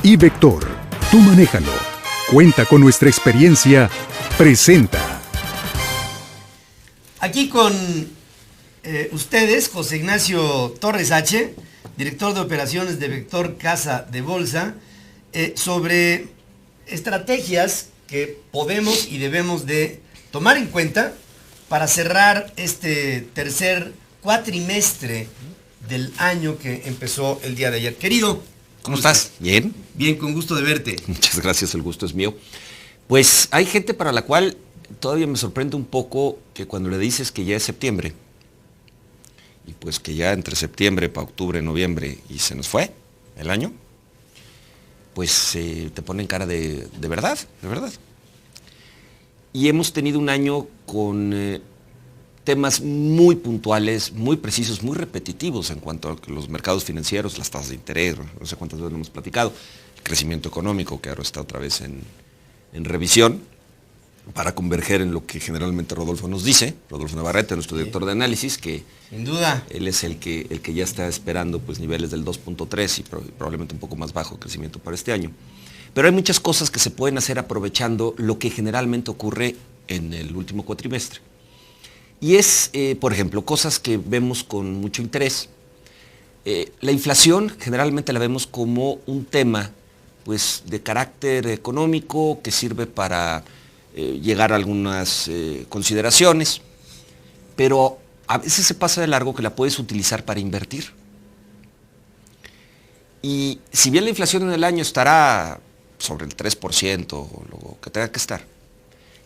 iVector. Tú manéjalo. Cuenta con nuestra experiencia. Presenta. Aquí con ustedes, José Ignacio Torres H., director de operaciones de Vector Casa de Bolsa, sobre estrategias que podemos y debemos de tomar en cuenta para cerrar este tercer cuatrimestre del año que empezó el día de ayer. Querido, ¿cómo estás? ¿Bien? Bien, con gusto de verte. Muchas gracias, el gusto es mío. Pues hay gente para la cual todavía me sorprende un poco que cuando le dices que ya es septiembre, y pues que ya entre septiembre para octubre, noviembre, y se nos fue el año, pues te ponen cara de verdad, de verdad. Y hemos tenido un año con temas muy puntuales, muy precisos, muy repetitivos en cuanto a los mercados financieros, las tasas de interés, no sé cuántas veces lo hemos platicado, el crecimiento económico que ahora está otra vez en revisión, para converger en lo que generalmente Rodolfo nos dice, Rodolfo Navarrete, nuestro director de análisis, que sin duda él es el que ya está esperando pues niveles del 2.3 y probablemente un poco más bajo de crecimiento para este año. Pero hay muchas cosas que se pueden hacer aprovechando lo que generalmente ocurre en el último cuatrimestre. Y es, por ejemplo, cosas que vemos con mucho interés. La inflación generalmente la vemos como un tema pues, de carácter económico que sirve para llegar a algunas consideraciones, pero a veces se pasa de largo que la puedes utilizar para invertir. Y si bien la inflación en el año estará sobre el 3% o lo que tenga que estar,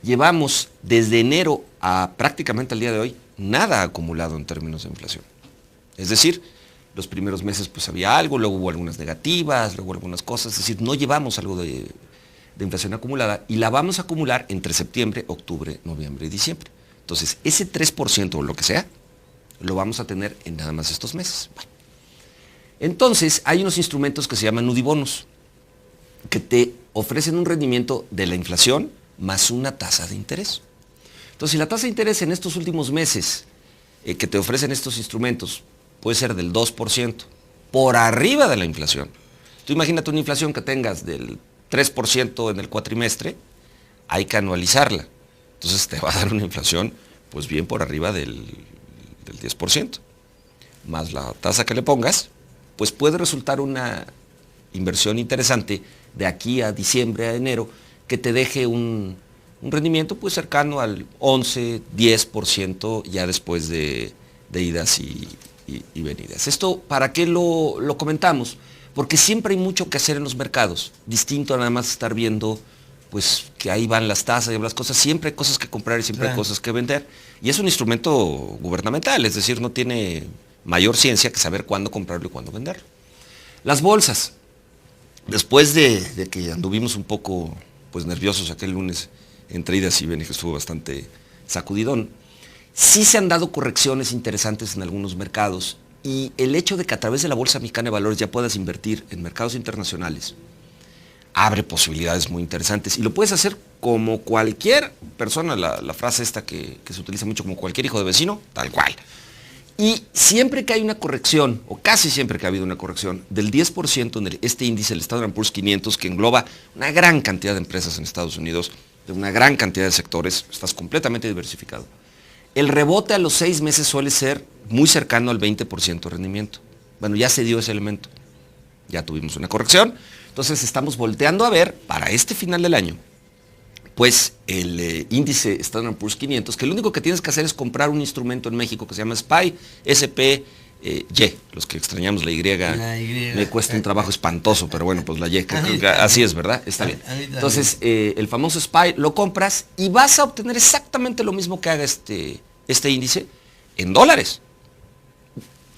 llevamos desde enero a prácticamente al día de hoy nada acumulado en términos de inflación. Es decir, los primeros meses pues había algo, luego hubo algunas negativas, luego algunas cosas, es decir, no llevamos algo de inflación acumulada y la vamos a acumular entre septiembre, octubre, noviembre y diciembre. Entonces, ese 3% o lo que sea, lo vamos a tener en nada más estos meses. Bueno. Entonces, hay unos instrumentos que se llaman nudibonos, que te ofrecen un rendimiento de la inflación más una tasa de interés. Entonces, si la tasa de interés en estos últimos meses que te ofrecen estos instrumentos puede ser del 2%, por arriba de la inflación. Tú imagínate una inflación que tengas del 3% en el cuatrimestre, hay que anualizarla. Entonces te va a dar una inflación pues bien por arriba del 10%. Más la tasa que le pongas, pues puede resultar una inversión interesante de aquí a diciembre, a enero, que te deje un rendimiento pues cercano al 11, 10% ya después de idas y venidas. Esto, ¿para qué lo comentamos? Porque siempre hay mucho que hacer en los mercados, distinto a nada más estar viendo pues que ahí van las tasas y las cosas, siempre hay cosas que comprar y siempre hay cosas que vender. Y es un instrumento gubernamental, es decir, no tiene mayor ciencia que saber cuándo comprarlo y cuándo venderlo. Las bolsas, después de que anduvimos un poco pues nerviosos aquel lunes entre idas y venidas, que estuvo bastante sacudidón, sí se han dado correcciones interesantes en algunos mercados. Y el hecho de que a través de la Bolsa Mexicana de Valores ya puedas invertir en mercados internacionales abre posibilidades muy interesantes. Y lo puedes hacer como cualquier persona, la frase esta que se utiliza mucho, como cualquier hijo de vecino, tal cual. Y siempre que hay una corrección, o casi siempre que ha habido una corrección, del 10% en este índice, el Standard & Poor's 500, que engloba una gran cantidad de empresas en Estados Unidos, de una gran cantidad de sectores, estás completamente diversificado. El rebote a los 6 meses suele ser muy cercano al 20% de rendimiento. Bueno, ya se dio ese elemento. Ya tuvimos una corrección. Entonces estamos volteando a ver para este final del año, pues el índice Standard & Poor's 500, que lo único que tienes que hacer es comprar un instrumento en México que se llama SPY, SPY. Los que extrañamos la Y, me cuesta un trabajo espantoso, pero bueno, pues la Y, así es, ¿verdad? Está bien. Entonces, el famoso SPY lo compras y vas a obtener exactamente lo mismo que haga este índice en dólares.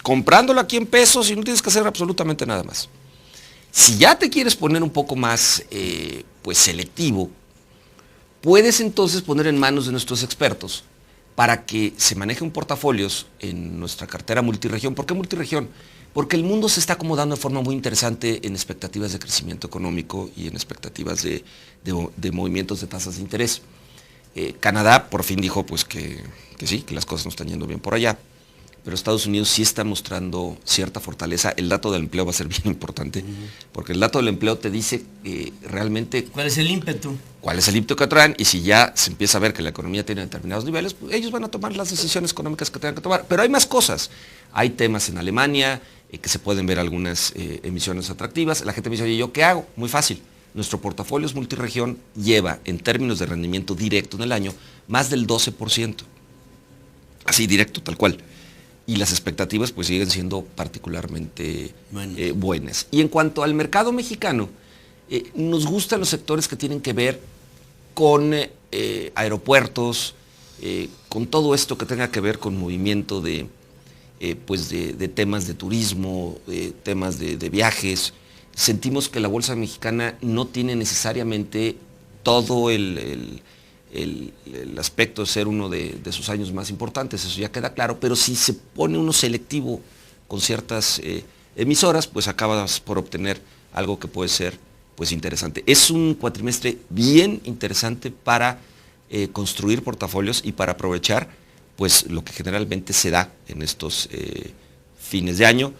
Comprándolo aquí en pesos y no tienes que hacer absolutamente nada más. Si ya te quieres poner un poco más pues selectivo, puedes entonces poner en manos de nuestros expertos para que se manejen portafolios en nuestra cartera multirregión. ¿Por qué multirregión? Porque el mundo se está acomodando de forma muy interesante en expectativas de crecimiento económico y en expectativas de movimientos de tasas de interés. Canadá por fin dijo pues que sí, que las cosas no están yendo bien por allá. pero Estados Unidos sí está mostrando cierta fortaleza. El dato del empleo va a ser bien importante, porque el dato del empleo te dice realmente ¿Cuál es el ímpetu? cuál es el ímpetu que traen, y si ya se empieza a ver que la economía tiene determinados niveles, pues ellos van a tomar las decisiones económicas que tengan que tomar. Pero hay más cosas. Hay temas en Alemania, que se pueden ver algunas emisiones atractivas. La gente me dice, oye, ¿yo qué hago? Muy fácil. Nuestro portafolio es multirregión, lleva en términos de rendimiento directo en el año más del 12%. Así directo, tal cual. Y las expectativas pues siguen siendo particularmente buenas. Y en cuanto al mercado mexicano, nos gustan los sectores que tienen que ver con aeropuertos, con todo esto que tenga que ver con movimiento de temas de turismo, temas de viajes. Sentimos que la bolsa mexicana no tiene necesariamente todo el aspecto de ser uno de sus años más importantes, eso ya queda claro, pero si se pone uno selectivo con ciertas emisoras, pues acabas por obtener algo que puede ser pues interesante. Es un cuatrimestre bien interesante para construir portafolios y para aprovechar pues lo que generalmente se da en estos fines de año.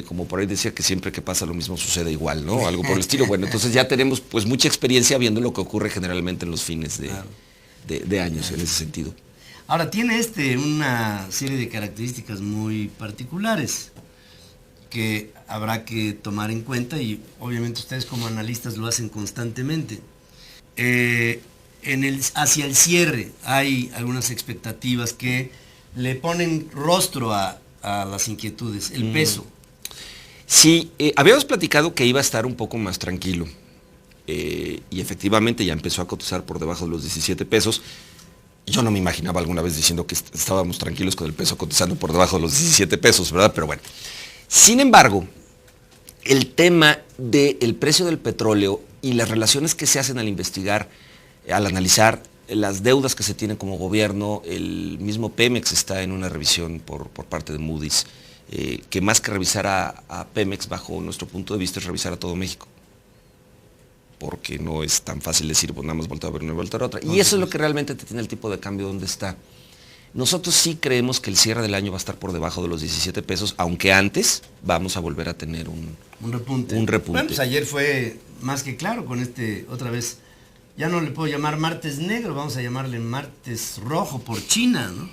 Como por ahí decía que siempre que pasa lo mismo sucede igual, ¿no? Algo por el estilo. Bueno, entonces ya tenemos pues mucha experiencia viendo lo que ocurre generalmente en los fines de años en ese sentido. Ahora, tiene una serie de características muy particulares que habrá que tomar en cuenta y obviamente ustedes como analistas lo hacen constantemente. Hacia el cierre hay algunas expectativas que le ponen rostro a las inquietudes, el peso. Sí, habíamos platicado que iba a estar un poco más tranquilo y efectivamente ya empezó a cotizar por debajo de los 17 pesos. Yo no me imaginaba alguna vez diciendo que estábamos tranquilos con el peso cotizando por debajo de los 17 pesos, ¿verdad? Pero bueno. Sin embargo, el tema del precio del petróleo y las relaciones que se hacen al investigar, al analizar las deudas que se tienen como gobierno, el mismo Pemex está en una revisión por parte de Moody's, que más que revisar a Pemex bajo nuestro punto de vista es revisar a todo México. Porque no es tan fácil decir, pues nada más voltear a ver una y voltear a otra. Y eso es lo que realmente te tiene el tipo de cambio donde está. Nosotros sí creemos que el cierre del año va a estar por debajo de los 17 pesos, aunque antes vamos a volver a tener un repunte. Bueno, pues ayer fue más que claro con otra vez, ya no le puedo llamar martes negro, vamos a llamarle martes rojo por China, ¿no?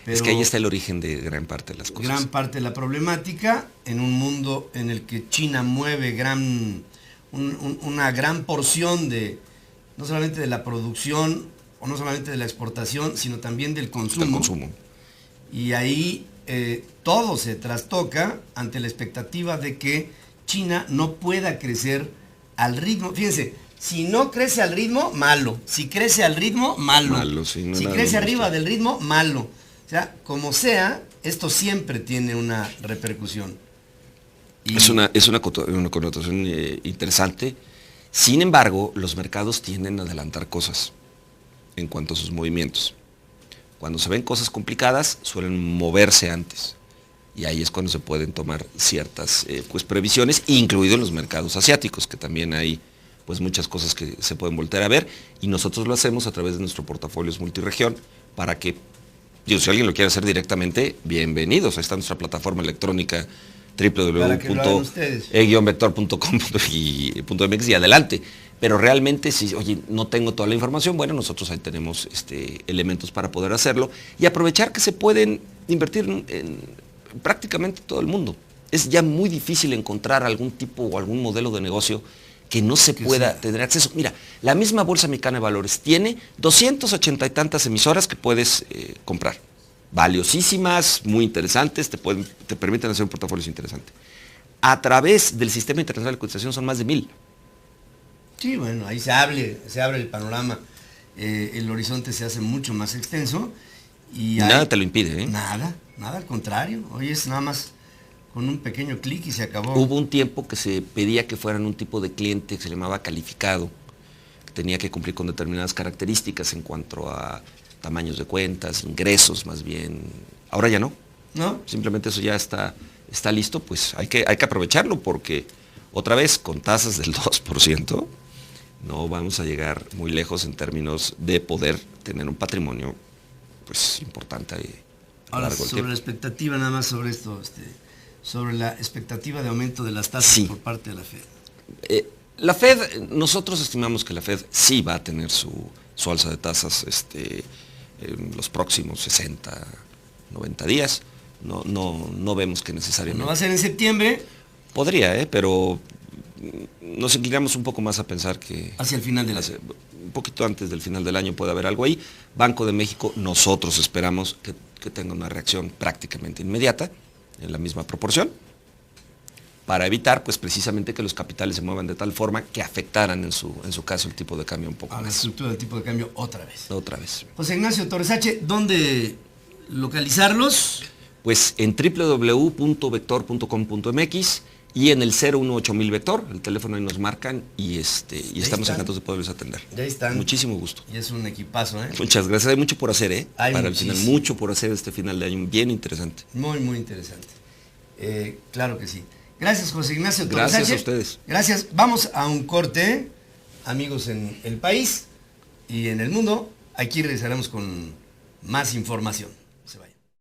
Pero es que ahí está el origen de gran parte de las cosas. Gran parte de la problemática en un mundo en el que China mueve una gran porción no solamente de la producción, o no solamente de la exportación, sino también del consumo. Y ahí todo se trastoca ante la expectativa de que China no pueda crecer al ritmo. Fíjense, si no crece al ritmo, malo. Si crece al ritmo, malo. Sí, si crece arriba del ritmo, malo. O sea, como sea, esto siempre tiene una repercusión. Es una connotación interesante. Sin embargo, los mercados tienden a adelantar cosas en cuanto a sus movimientos. Cuando se ven cosas complicadas, suelen moverse antes. Y ahí es cuando se pueden tomar ciertas previsiones, incluidos los mercados asiáticos, que también hay pues muchas cosas que se pueden voltear a ver. Y nosotros lo hacemos a través de nuestro portafolio multirregión para que, si alguien lo quiere hacer directamente, bienvenidos. Ahí está nuestra plataforma electrónica www.e-vector.com.mx y adelante. Pero realmente, si, oye, no tengo toda la información, bueno, nosotros ahí tenemos elementos para poder hacerlo y aprovechar que se pueden invertir en prácticamente todo el mundo. Es ya muy difícil encontrar algún tipo o algún modelo de negocio que no se pueda tener acceso. Mira, la misma Bolsa Mexicana de Valores tiene 280 y tantas emisoras que puedes comprar. Valiosísimas, muy interesantes, te permiten hacer un portafolio interesante. A través del Sistema Internacional de Cotización son más de 1000. Sí, bueno, ahí se abre el panorama, el horizonte se hace mucho más extenso. Y nada te lo impide, ¿eh? Nada, al contrario, hoy es nada más con un pequeño clic y se acabó. Hubo un tiempo que se pedía que fueran un tipo de cliente que se llamaba calificado, que tenía que cumplir con determinadas características en cuanto a tamaños de cuentas, ingresos más bien. Ahora ya no. ¿No? Simplemente eso ya está listo, pues hay que aprovecharlo porque otra vez con tasas del 2% no vamos a llegar muy lejos en términos de poder tener un patrimonio pues importante Ahora, largo el sobre la tiempo. expectativa, nada más sobre esto, sobre la expectativa de aumento de las tasas Sí. por parte de la Fed. La Fed, nosotros estimamos que la Fed sí va a tener su alza de tasas en los próximos 60, 90 días. No vemos que necesariamente. No va a ser en septiembre, Podría, pero nos inclinamos un poco más a pensar que hacia el final del año. un poquito antes del final del año puede haber algo ahí. Banco de México, nosotros esperamos que tenga una reacción prácticamente inmediata, en la misma proporción, para evitar pues precisamente que los capitales se muevan de tal forma que afectaran en su caso el tipo de cambio un poco A la más. estructura del tipo de cambio otra vez. Otra vez. José Ignacio Torres H., ¿dónde localizarlos? Pues en www.vector.com.mx y en el 018000 Vector, el teléfono ahí nos marcan y estamos están. encantados de poderles atender. Ya están. Muchísimo gusto. Y es un equipazo, ¿eh? Muchas gracias, hay mucho por hacer, Hay para el final, muchísimo. mucho por hacer este final de año, bien interesante. Muy, muy interesante. Claro que sí. Gracias, José Ignacio Torres Gracias H. a ustedes. Gracias. Vamos a un corte, amigos en el país y en el mundo. Aquí regresaremos con más información.